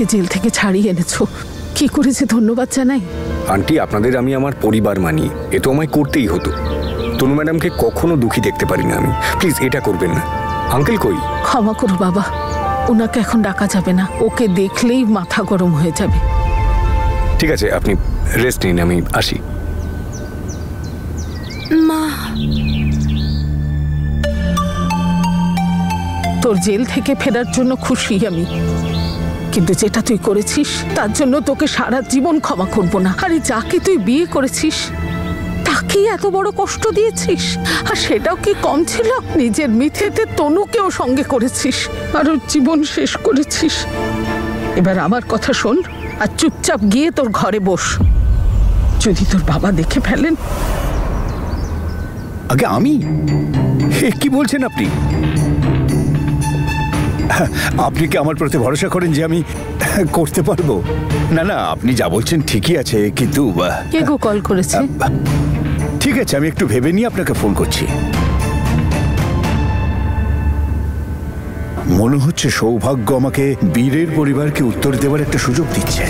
ওকে jail থেকে ছাড়িয়ে এনেছো, কি করেছে ধন্যবাদ জানাই। আন্টি, আপনাদের আমি আমার পরিবার মানি, এ তো আমায় করতেই হতো। তনু ম্যাডামকে কখনো দুঃখী দেখতে পারি না আমি, প্লিজ এটা করবেন না। আঙ্কেল কই? ক্ষমা করো বাবা, ওনাকে এখন ডাকা যাবে না, ওকে দেখলেই মাথা গরম হয়ে যাবে। ঠিক আছে, আপনি রেস্ট নিন, আমি আসি। মা, তোর জেল থেকে ফেরার জন্য খুশি আমি, কিন্তু যেটা তুই করেছিস তার জন্য তোকে সারা জীবন ক্ষমা করব না। আরে যাকে তুই বিয়ে করেছিস তাকেই এত বড় কষ্ট দিয়েছিস, আর সেটাও কি কম ছিল? নিজের মিথ্যেতে তনুকেও সঙ্গে করেছিস, আর ওর জীবন শেষ করেছিস। এবার আমার কথা শোন আর চুপচাপ গিয়ে তোর ঘরে বস। যদি তোর বাবা দেখে ফেলেন। আগে আমি? কি বলছেন আপনি? আপনি কি আমার প্রতি ভরসা করেন যে আমি করতে পারবো? না না, আপনি যা বলছেন ঠিকই আছে, কিন্তু কে গো কল করেছে? ঠিক আছে, আমি একটু ভেবে নিয়ে আপনাকে ফোন করছি। মনে হচ্ছে সৌভাগ্য আমাকে বীরের পরিবারকে উত্তর দেওয়ার একটা সুযোগ দিচ্ছে।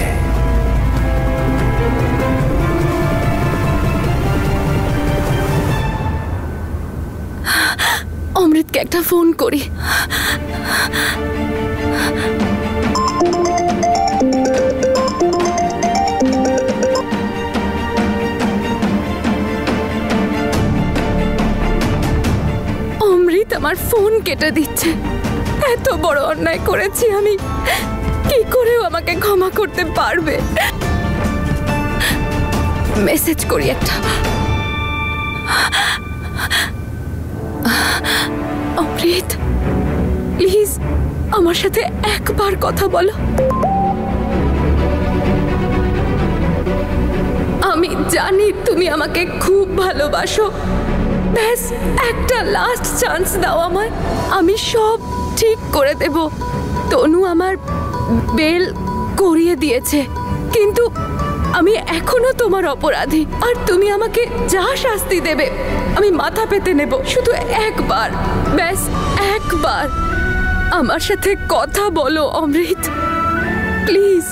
অমৃতকে একটা ফোন করি। অমৃত আমার ফোন কেটে দিচ্ছে। এত বড় অন্যায় করেছি আমি, কি করেও আমাকে ক্ষমা করতে পারবে? মেসেজ করি একটা। অমৃত, প্লিজ আমার সাথে একবার কথা বলো। আমি জানি তুমি আমাকে খুব ভালোবাসো, ব্যাস একটা লাস্ট চান্স দাও আমায়, আমি সব ঠিক করে দেব। তনু আমার বেল করিয়ে দিয়েছে, কিন্তু আমি এখনো তোমার অপরাধী, আর তুমি আমাকে যা শাস্তি দেবে আমি মাথা পেতে নেব। শুধু একবার, ব্যাস একবার আমার সাথে কথা বলো অমৃত, প্লিজ।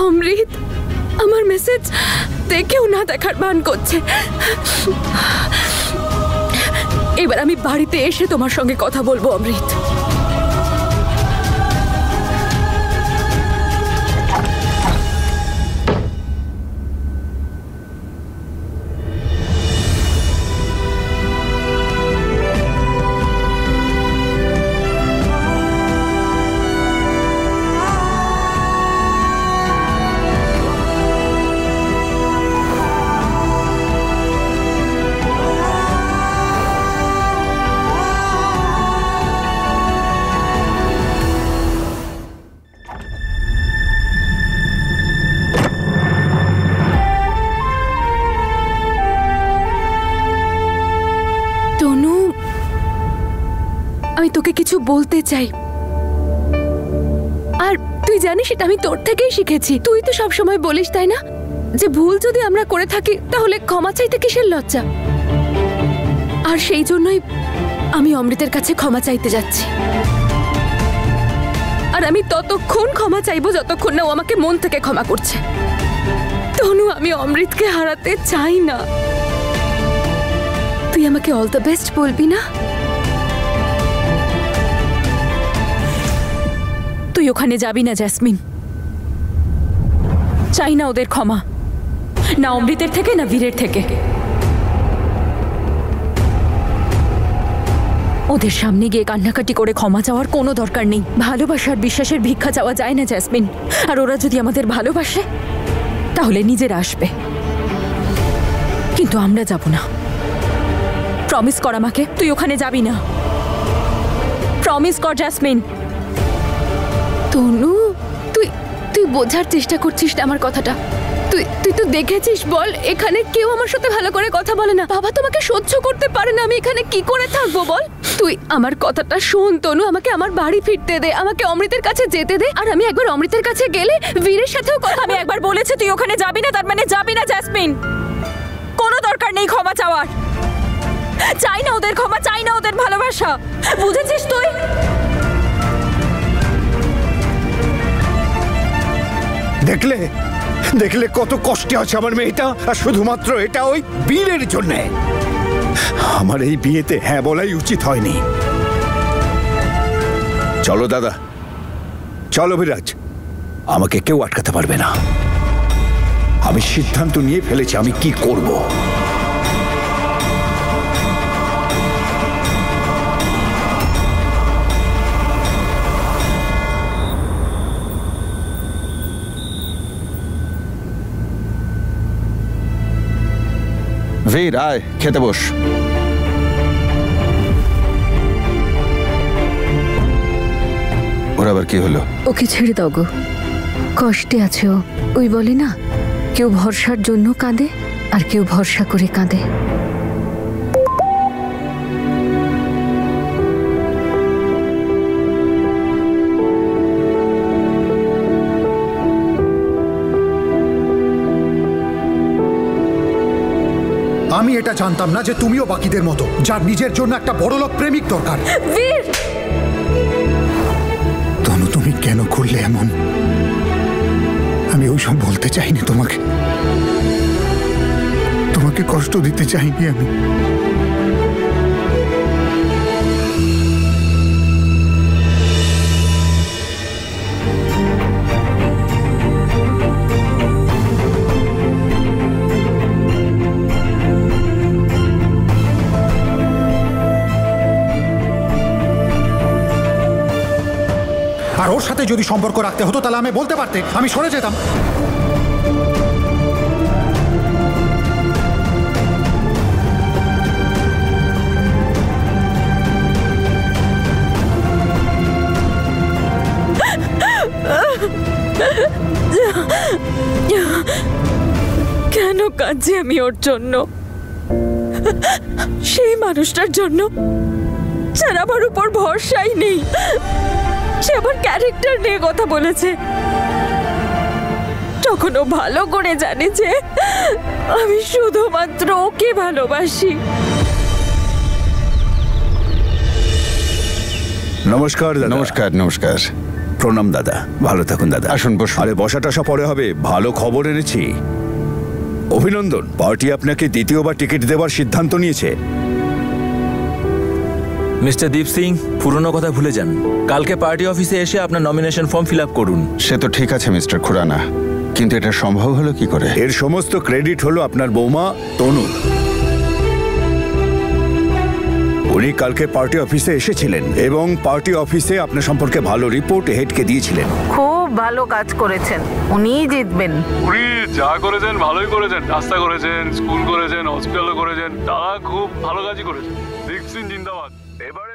অমৃত আমার মেসেজ দেখেও না দেখার ভান করছে। এবার আমি বাড়িতে এসে তোমার সঙ্গে কথা বলবো অমৃত। আমি তোকে কিছু বলতে চাই, আর তুই জানিস এটা আমি তোর থেকেই শিখেছি। তুই তো সব সময় বলিস, তাই না, যে ভুল যদি আমরা করে থাকি তাহলে ক্ষমা চাইতে কিসের লজ্জা? আর সেই জন্যই আমি অমৃতের কাছে ক্ষমা চাইতে যাচ্ছি। আর আমি ততক্ষণ ক্ষমা চাইবো যতক্ষণ না ও আমাকে মন থেকে ক্ষমা করছে। তনু, আমি অমৃতকে হারাতে চাই না। তুই আমাকে অল দ্য বেস্ট বলবি না? তুই ওখানে যাবি না জেসমিন, চাই না ওদের ক্ষমা, না অমৃতের থেকে না বীরের থেকে। ওদের সামনে গিয়ে কান্নাকাটি করে ক্ষমা চাওয়ার কোনো দরকার নেই। ভালোবাসার বিশ্বাসের ভিক্ষা চাওয়া যায় না জেসমিন। আর ওরা যদি আমাদের ভালোবাসে তাহলে নিজেরা আসবে, কিন্তু আমরা যাব না। প্রমিস কর আমাকে, তুই ওখানে যাবি না। প্রমিস কর জেসমিন। তনু, তুই বোঝার চেষ্টা করছিস না আমার কথাটা। তুই তো দেখেছিস, বল, এখানে কেউ আমার সাথে ভালো করে কথা বলে না। বাবা তোমাকে সহ্য করতে পারে না, আমি এখানে কি করে থাকবো বল? তুই আমার কথাটা শোন তনু, আমাকে আমার বাড়ি ফিরতে দে, আমাকে অমৃতের কাছে যেতে দে। আর আমি একবার অমৃতের কাছে গেলে বীরের সাথেও কথা। আমি একবার বলেছি তুই ওখানে যাবি না, তার মানে যাবি না জেসমিন। কোনো দরকার নেই ক্ষমা চাওয়ার। চাই না ওদের ক্ষমা, চাই না ওদের ভালোবাসা, বুঝেছিস তুই? দেখলে দেখলে কত কষ্টে আছে আমার মেয়েটা, আর শুধুমাত্র এটা ওই বীরের জন্যে। আমার এই বিয়েতে হ্যাঁ বলাই উচিত হয়নি। চলো দাদা, চলো বিরাজ, আমাকে কেউ আটকাতে পারবে না। আমি সিদ্ধান্ত নিয়ে ফেলেছি আমি কি করব। বীর আয়, খেতে বস। ওর আবার কি হলো? ওকে ছেড়ে দাও গো, কষ্টে আছে ও। ওই বলে না, কেউ ভরসার জন্য কাঁদে আর কেউ ভরসা করে কাঁদে। আমি এটা জানতাম না যে তুমিও বাকিদের মতো, যার নিজের জন্য একটা বড়লোক প্রেমিক দরকার। বীর, তনু, তুমি কেন করলে এমন? আমি ওইসব বলতে চাইনি তোমাকে, তোমাকে কষ্ট দিতে চাইনি আমি। আর ওর সাথে যদি সম্পর্ক রাখতে হতো তাহলে আমি বলতে পারতে, আমি সরে যেতাম। কেন কাঁদছি আমি ওর জন্য? সেই মানুষটার জন্য যার আমার উপর ভরসাই নেই। সে আবার ক্যারেক্টার নিয়ে কথা বলেছে, তখন ও ভালো করে জানে যে আমি শুধুমাত্র ওকে ভালোবাসি। নমস্কার দাদা। নমস্কার। নমস্কার। প্রণাম দাদা, ভালো থাকুন দাদা। আসুন বসুন। আরে বসা টসা পরে হবে, ভালো খবর এনেছি। অভিনন্দন, পার্টি আপনাকে দ্বিতীয়বার টিকিট দেওয়ার সিদ্ধান্ত নিয়েছে। মিস্টার দীপ সিং, পুরনো কথা ভুলে যান। কালকে পার্টি অফিসে এসে আপনার নমিনেশন ফর্ম ফিল আপ করুন। সে তো ঠিক আছে মিস্টার খুরানা, কিন্তু এটা সম্ভব হলো কি করে? এর সমস্ত ক্রেডিট হলো আপনার বৌমা তনু। উনি কালকে পার্টি অফিসে এসেছিলেন এবং পার্টি অফিসে আপনার সম্পর্কে ভালো রিপোর্ট হেডকে দিয়েছিলেন। খুব ভালো কাজ করেছেন, উনিই জিতবেন। উনি যা করেছেন ভালোই করেছেন, রাস্তা করেছেন, স্কুল করেছেন, হসপিটালও করেছেন, তারা খুব ভালো কাজই করেছেন। দীপ সিং জিন্দাবাদ। এবারে